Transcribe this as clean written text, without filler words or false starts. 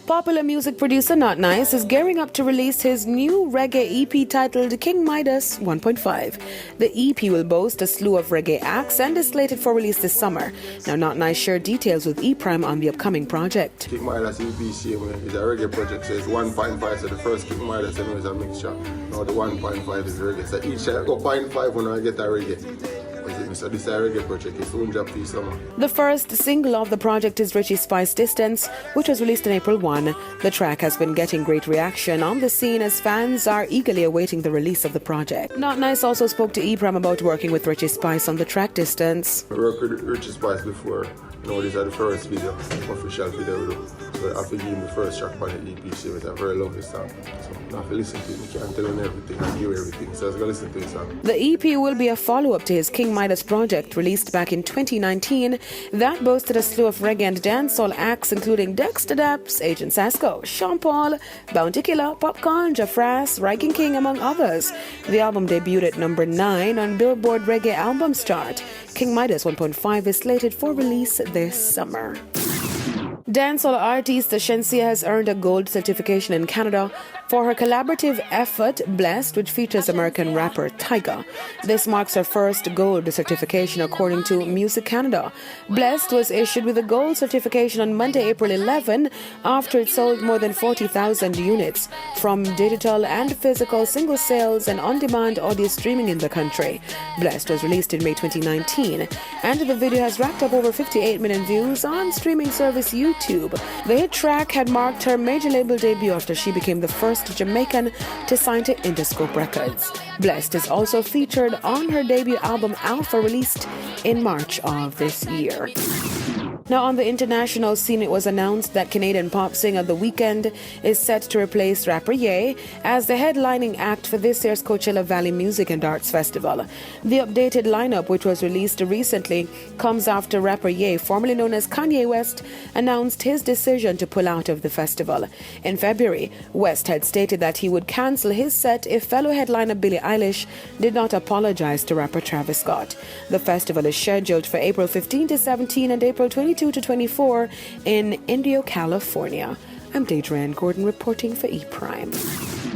Popular music producer Notnice is gearing up to release his new reggae EP titled King Midas 1.5. The EP will boast a slew of reggae acts and is slated for release this summer. Now, Notnice shared details with E-Prime on the upcoming project. King Midas EP is a reggae project, so it's 1.5, so the first King Midas is a mixture. Now the 1.5 is reggae, so each go 0.5 when I get a reggae. So this is a reggae project, it's soon drop this summer. The first single of the project is Richie Spice Distance, which was released on April 1. The track has been getting great reaction on the scene as fans are eagerly awaiting the release of the project. Notnice also spoke to E-Prime about working with Richie Spice on the track Distance. I worked with Richie Spice before. This is the first video, official video. So I have to give him the first track on the EP. She was a very lovely song. So I have to listen to it. You can't tell him everything and give everything. So I was going to listen to his song. The EP will be a follow-up to his King Midas project released back in 2019 that boasted a slew of reggae and dancehall acts including Dexter Daps, Agent Sasko, Sean Paul, Bounty Killer, Popcorn, Jafras, Riking King, among others. The album debuted at number 9 on Billboard Reggae Albums chart. King Midas 1.5 is slated for release this summer. Dancehall artist Ascension has earned a gold certification in Canada for her collaborative effort Blessed, which features American rapper Tyga. This marks her first gold certification according to Music Canada. Blessed was issued with a gold certification on Monday, April 11, after it sold more than 40,000 units from digital and physical single sales and on-demand audio streaming in the country. Blessed was released in May 2019, and the video has racked up over 58 million views on streaming service YouTube. The hit track had marked her major label debut after she became the first Jamaican to sign to Interscope Records. Blessed is also featured on her debut album Alpha, released in March of this year. Now, on the international scene, it was announced that Canadian pop singer The Weeknd is set to replace rapper Ye as the headlining act for this year's Coachella Valley Music and Arts Festival. The updated lineup, which was released recently, comes after rapper Ye, formerly known as Kanye West, announced his decision to pull out of the festival. In February, West had stated that he would cancel his set if fellow headliner Billie Eilish did not apologize to rapper Travis Scott. The festival is scheduled for April 15 to 17 and April 22 to 24 in Indio, California. I'm Deidre Gordon reporting for E-Prime.